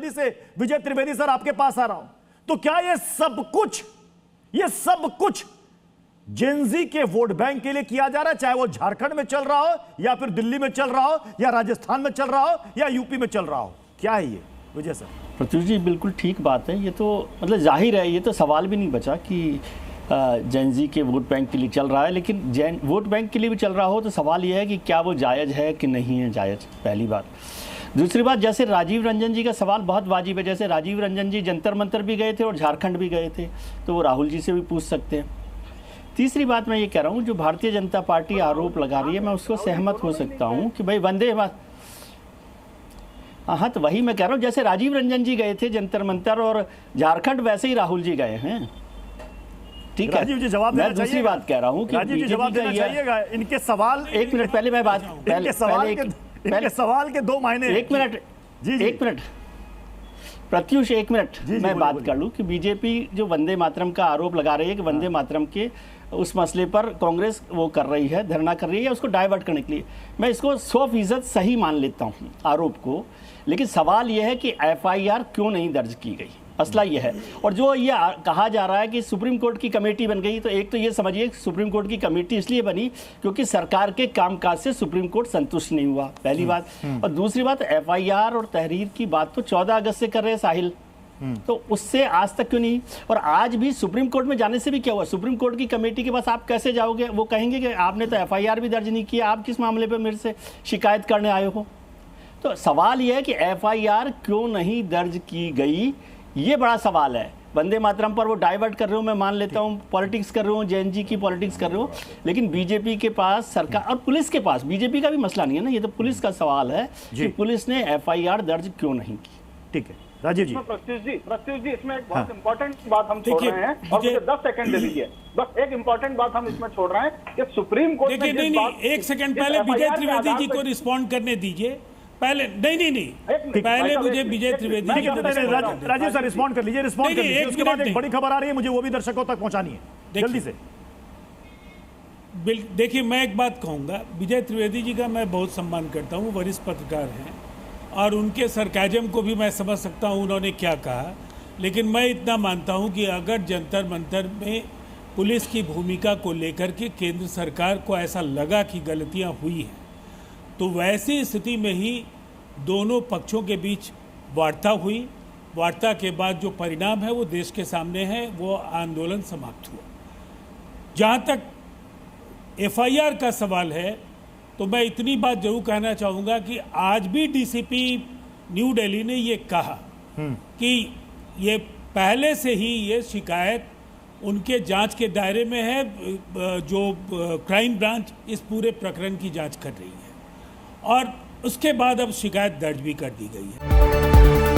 जल्दी से विजय त्रिवेदी सर आपके पास आ रहा हूं। तो क्या ये सब कुछ जेनजी के वोट बैंक के लिए किया जा रहा है, चाहे वो झारखंड में चल रहा हो या फिर दिल्ली में चल रहा हो या राजस्थान में चल रहा हो या यूपी में चल रहा हो? क्या है ये विजय सर? प्रत्युष जी बिल्कुल ठीक बात है। ये तो मतलब जाहिर है, ये तो सवाल भी नहीं बचा कि जेनजी के वोट बैंक के लिए चल रहा है। लेकिन वोट बैंक के लिए भी चल रहा हो तो सवाल ये है कि क्या वो जायज़ है कि नहीं है जायज़, पहली बात। दूसरी बात, जैसे राजीव रंजन जी का सवाल बहुत वाजिब है। जैसे राजीव रंजन जी जंतर मंतर भी गए थे और झारखंड भी गए थे, तो वो राहुल जी से भी पूछ सकते हैं। तीसरी बात मैं ये कह रहा हूँ, जो भारतीय जनता पार्टी आरोप लगा रही है, मैं उसको सहमत हो सकता हूँ कि भाई वंदे मातरम, हाँ तो वही मैं कह रहा हूँ, जैसे राजीव रंजन जी गए थे जंतर मंतर और झारखंड, वैसे ही राहुल जी गए हैं। ठीक है, राजीव जी जवाब देना चाहिए। मैं दूसरी बात कह रहा हूँ कि राजीव जी जवाब देना चाहिएगा इनके सवाल। एक मिनट पहले मैं बात, इनके सवाल के दो मायने। एक मिनट जी, एक मिनट प्रत्युष, एक मिनट मैं बात कर लूँ कि बीजेपी जो वंदे मातरम का आरोप लगा रही है कि वंदे मातरम के उस मसले पर कांग्रेस वो कर रही है, धरना कर रही है उसको डाइवर्ट करने के लिए, मैं इसको 100% सही मान लेता हूँ आरोप को। लेकिन सवाल यह है कि एफआईआर क्यों नहीं दर्ज की गई, मसला यह है। और जो ये कहा जा रहा है कि सुप्रीम कोर्ट की कमेटी बन गई, तो एक तो ये समझिए सुप्रीम कोर्ट की कमेटी इसलिए बनी क्योंकि सरकार के कामकाज से सुप्रीम कोर्ट संतुष्ट नहीं हुआ, पहली बात। और दूसरी बात, एफआईआर और तहरीर की बात तो 14 अगस्त से कर रहे हैं साहिल, तो उससे आज तक क्यों नहीं? और आज भी सुप्रीम कोर्ट में जाने से भी क्या हुआ? सुप्रीम कोर्ट की कमेटी के पास आप कैसे जाओगे? वो कहेंगे कि आपने तो एफआईआर भी दर्ज नहीं किया, आप किस मामले पे मेरे से शिकायत करने आए हो? तो सवाल यह है कि एफआईआर क्यों नहीं दर्ज की गई, ये बड़ा सवाल है। वंदे मातरम पर वो डाइवर्ट कर रहे हो, मैं मान लेता हूँ, पॉलिटिक्स कर रहे हो, जेएनजी की पॉलिटिक्स कर रहे हो, लेकिन बीजेपी के पास सरकार और पुलिस के पास, बीजेपी का भी मसला नहीं है ना, ये तो पुलिस का सवाल है कि पुलिस ने एफआईआर दर्ज क्यों नहीं की। ठीक है राजीव जी। प्रत्युष जी इसमें एक बहुत इंपॉर्टेंट बात हम छोड़ रहे हैं और मुझे 10 सेकंड दे दीजिए। बस एक इंपॉर्टेंट बात हम इसमें छोड़ रहे हैं कि सुप्रीम कोर्ट देखिए, नहीं, एक सेकंड पहले विजय त्रिवेदी जी को रिस्पॉन्ड करने दीजिए। पहले नहीं, पहले मुझे विजय त्रिवेदी जी को राजीव सर रिस्पॉन्ड कर लीजिए, रिस्पॉन्ड कर लीजिए। उसके बाद एक बड़ी खबर आ रही है, मुझे वो भी दर्शकों तक पहुंचानी है, जल्दी से। देखिए, मैं एक बात कहूंगा, विजय त्रिवेदी जी का मैं बहुत सम्मान करता हूं, वरिष्ठ पत्रकार हैं और उनके सरकाजम को भी मैं समझ सकता हूं उन्होंने क्या कहा। लेकिन मैं इतना मानता हूं कि अगर जंतर मंतर में पुलिस की भूमिका को लेकर के केंद्र सरकार को ऐसा लगा कि गलतियां हुई हैं, तो वैसी स्थिति में ही दोनों पक्षों के बीच वार्ता हुई। वार्ता के बाद जो परिणाम है वो देश के सामने है, वो आंदोलन समाप्त हुआ। जहाँ तक एफआईआर का सवाल है, तो मैं इतनी बात जरूर कहना चाहूँगा कि आज भी डीसीपी न्यू दिल्ली ने ये कहा कि ये पहले से ही ये शिकायत उनके जांच के दायरे में है, जो क्राइम ब्रांच इस पूरे प्रकरण की जांच कर रही है और उसके बाद अब शिकायत दर्ज भी कर दी गई है।